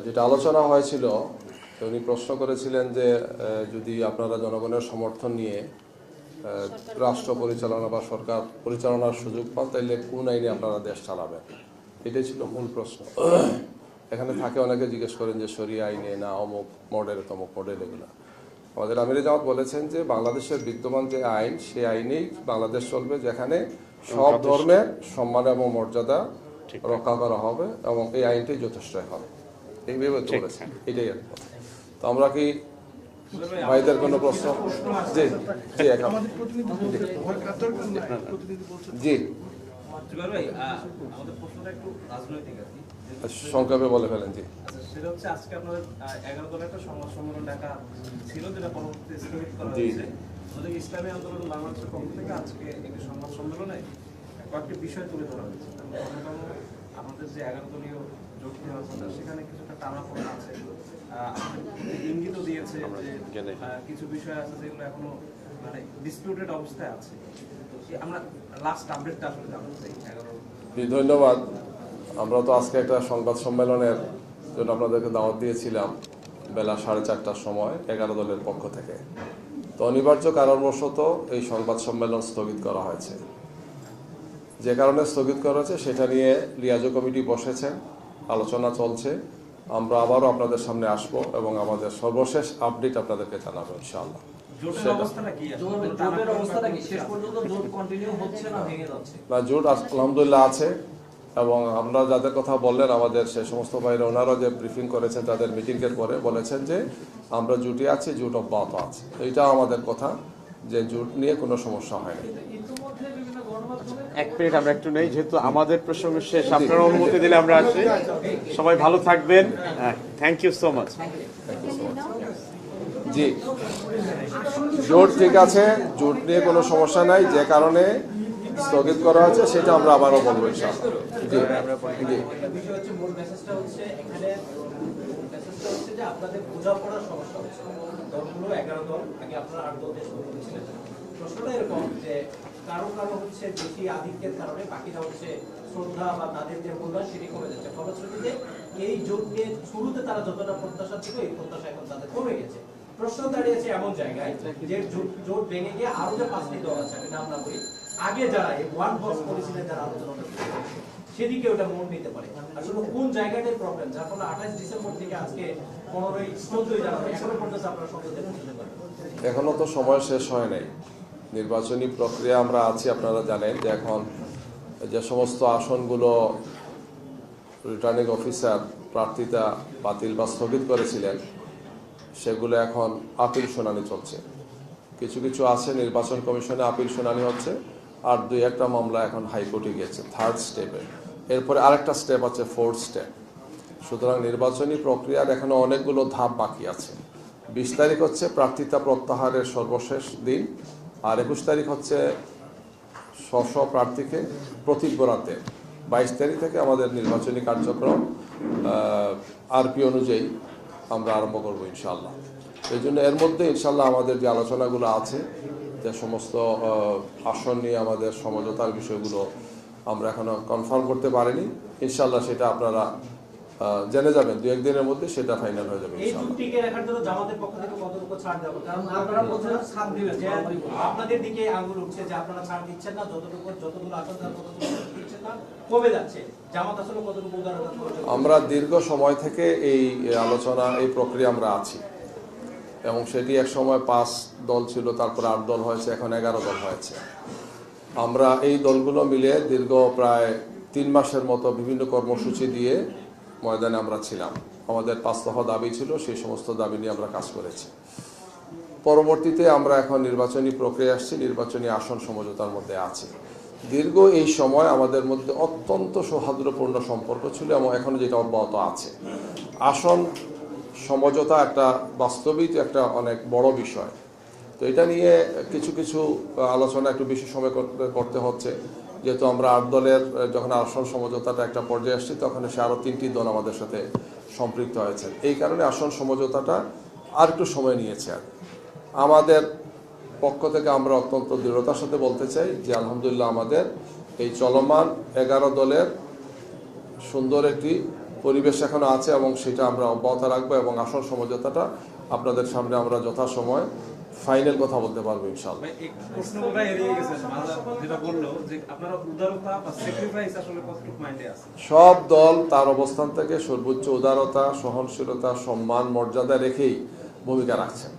যেটা আলোচনা হয়েছিল, উনি প্রশ্ন করেছিলেন যে যদি আপনারা জনগণের সমর্থন নিয়ে রাষ্ট্র পরিচালনা বা সরকার পরিচালনার সুযোগ পান, তাইলে কোন আইনে আপনারা দেশ চালাবেন, এটাই ছিল মূল প্রশ্ন। এখানে থাকে অনেকে জিজ্ঞেস করেন যে শরিয়া আইনে না অমুক মডেল তমুক মডেল, এগুলো আমাদের আমিরে জামাত বলেছেন যে বাংলাদেশের বিদ্যমান যে আইন, সেই আইনেই বাংলাদেশ চলবে, যেখানে সব ধর্মের সম্মান এবং মর্যাদা রক্ষা করা হবে এবং এই আইনটাই যথেষ্ট হবে, এইভাবে বলেছেন। এটাই আর কথা। তো আমরা কি ভাইদের কোনো প্রশ্ন? জি জি জি সংক্ষেপে বলে ফেলেন। জি, সেটা হচ্ছে আজকে আপনাদের 11 দলের একটা সংবাদ সম্মেলন ডাকা ছিল, যেটা পরবর্তীতে স্থগিত করা হয়েছে। আমাদের ইসলামী আন্দোলন বাংলাদেশের পক্ষ থেকে আজকে একটি সংবাদ সম্মেলনে কয়েকটি বিষয় তুলে ধরা হয়েছে। অন্যতম আমাদের যে 11 দলীয় জোট নির্বাচনটা, সেখানে কিছুটা টানাপোড়েন আছে। ইঙ্গিতও দিয়েছে যে কিছু বিষয় আছে যেগুলো এখনো মানে ডিসপিউটেড অবস্থায় আছে। আমরা লাস্ট আপডেটটা আসলে জানতে চাই। ধন্যবাদ। আমরা তো আজকে একটা সংবাদ সম্মেলনের জন্য আপনাদেরকে দাওয়াত দিয়েছিলাম বেলা 4:30টার সময় 11 দলের পক্ষ থেকে। তো অনিবার্য কারণবশত এই সংবাদ সম্মেলন স্থগিত করা হয়েছে। যে কারণে স্থগিত করা হয়েছে সেটা নিয়ে লিয়াজো কমিটি বসেছেন, আলোচনা চলছে। আমরা আবারও আপনাদের সামনে আসব এবং আমাদের সর্বশেষ আপডেট আপনাদেরকে জানাবো ইনশাআল্লাহ। জোট আলহামদুলিল্লাহ আছে, এবং আমরা যাদের কথা বললেন আমাদের সে সমস্ত ভাইরা, ওনারা যে ব্রিফিং করেছেন তাদের মিটিংয়ের পরে বলেছেন যে আমরা জোটে আছি, জোট অব্যাহত আছে। এইটা আমাদের কথা যে জোট নিয়ে কোনো সমস্যা হয় না। এক মিনিট আমরা একটু নেই, যেহেতু আমাদের প্রসঙ্গ শেষ, আপনারা অনুমতি দিলে আমরা আসি। সবাই ভালো থাকবেন। Thank you so much. জি, জোট ঠিক আছে, জোট নিয়ে কোনো সমস্যা নাই। যে কারণে স্থগিত করা হয়েছে সেটা আমরা আবারও বলবো ইনশাআল্লাহ। জি জি, বিষয় হচ্ছে মূল মেসেজটা হচ্ছে এখানে মেসেজটা হচ্ছে যে আপনাদের বোঝাপড়ার সমস্যা হচ্ছে। দলগুলো 11 দল, আগে আপনারা 8 দল দেশ করেছিলেন। প্রশ্নটা এরকম যে কারো কারো হচ্ছে বেশি আধিক্যের কারণে বাকিরা হচ্ছে শ্রদ্ধা বা তাদের যে মূল্যায়ন সেটি কমে যাচ্ছে। ফলশ্রুতিতে এই জোট নিয়ে শুরুতে তারা যতটা প্রত্যাশা ছিল, এই প্রত্যাশা এখন তাদের কমে গেছে। প্রশ্ন দাঁড়িয়েছে এমন জায়গায় যে জোট ভেঙে গিয়ে আরো যে 5টি দল আছে, আমি নাম না বলি, আগে যারা এই ওয়ান বক্স পলিসিতে যারা আলোচনা সেদিকে ওটা মোড় নিতে পারে। আসলে কোন জায়গাটাই প্রবলেম, যার ফলে 28 ডিসেম্বর থেকে আজকে 15 জানুয়ারি এখনো পর্যন্ত আপনারা সংসদে পৌঁছতে পারেন? এখনো তো সময় শেষ হয় নাই, নির্বাচনী প্রক্রিয়া আমরা আছি। আপনারা জানেন যে এখন যে সমস্ত আসনগুলো রিটার্নিং অফিসার প্রার্থিতা বাতিল বা স্থগিত করেছিলেন, সেগুলো এখন আপিল শুনানি চলছে। কিছু কিছু আছে নির্বাচন কমিশনে আপিল শুনানি হচ্ছে, আর 2-1টা মামলা এখন হাইকোর্টে গেছে 3rd স্টেপে। এরপরে আরেকটা স্টেপ আছে 4th স্টেপ। সুতরাং নির্বাচনী প্রক্রিয়ার এখনো অনেকগুলো ধাপ বাকি আছে। 20 তারিখ হচ্ছে প্রার্থিতা প্রত্যাহারের সর্বশেষ দিন, আর 21 তারিখ হচ্ছে স্ব প্রার্থীকে প্রতীক বরাতে। 22 তারিখ থেকে আমাদের নির্বাচনী কার্যক্রম আরপি অনুযায়ী আমরা আরম্ভ করবো ইনশাআল্লাহ। এই জন্য এর মধ্যে ইনশাআল্লাহ আমাদের যে আলোচনাগুলো আছে, যে সমস্ত আসন নিয়ে আমাদের সমঝোতার বিষয়গুলো আমরা এখনো কনফার্ম করতে পারিনি। ইনশাআল্লাহ সেটা আপনারা জেনে যাবেন 2-1 দিনের মধ্যে, সেটা ফাইনাল হয়ে যাবে ইনশাআল্লাহ। এই টিকে রাখার জন্য জামাতের পক্ষ থেকে কতটুকু ছাড় দেব? কারণ আপনারা বলছেন ছাড় দিবেন, যে আপনাদের দিকে আঙ্গুল উঠছে যে আপনারা ছাড় দিচ্ছেন না, যতগুলো আসন ততগুলো দিচ্ছেন না, কমে যাচ্ছে। জামাত আসলে কতটুকু উদারতা করছে? আমরা দীর্ঘ সময় থেকে এই আলোচনা, এই প্রক্রিয়া আমরা আছি, এবং সেটি এক সময় 5 দল ছিল, তারপরে 8 দল হয়েছে, এখন 11 দল হয়েছে। আমরা এই দলগুলো মিলে দীর্ঘ প্রায় 3 মাসের মতো বিভিন্ন কর্মসূচি দিয়ে ময়দানে আমরা ছিলাম। আমাদের 5 দফা দাবি ছিল, সেই সমস্ত দাবি নিয়ে আমরা কাজ করেছি। পরবর্তীতে আমরা এখন নির্বাচনী প্রক্রিয়া আসছি, নির্বাচনী আসন সমঝোতার মধ্যে আছি। দীর্ঘ এই সময় আমাদের মধ্যে অত্যন্ত সৌহার্দ্যপূর্ণ সম্পর্ক ছিল, এবং এখন যেটা অব্যাহত আছে। আসন সমঝোতা একটা বাস্তবিক একটা অনেক বড় বিষয়। তো এটা নিয়ে কিছু কিছু আলোচনা একটু বেশি সময় করতে হচ্ছে, যেহেতু আমরা 8 দলের যখন আসন সমঝোতাটা একটা পর্যায়ে আসছি, তখন সে আরও 3টি দল আমাদের সাথে সম্পৃক্ত হয়েছে। এই কারণে আসন সমঝোতাটা আর একটু সময় নিয়েছে। আর আমাদের পক্ষ থেকে আমরা অত্যন্ত দৃঢ়তার সাথে বলতে চাই যে আলহামদুলিল্লাহ আমাদের এই চলমান 11 দলের সুন্দর একটি পরিবেশ এখনো আছে এবং সেটা আমরা অব্যাহত রাখবো এবং আসল সমঝোতাটা আপনাদের সামনে আমরা যথাসময় ফাইনাল কথা বলতে পারবো ইনশাআল্লাহ। ভাই, এই প্রশ্নটা এড়িয়ে গেছেন। মাঝে যেটা বললো যে আপনারা উদারতা বা স্যাক্রিফাইস আসলে কতটুকু মাইন্ডে আছে? সব দল তার অবস্থান থেকে সর্বোচ্চ উদারতা, সহনশীলতা, সম্মান, মর্যাদা রেখেই ভূমিকা রাখছেন।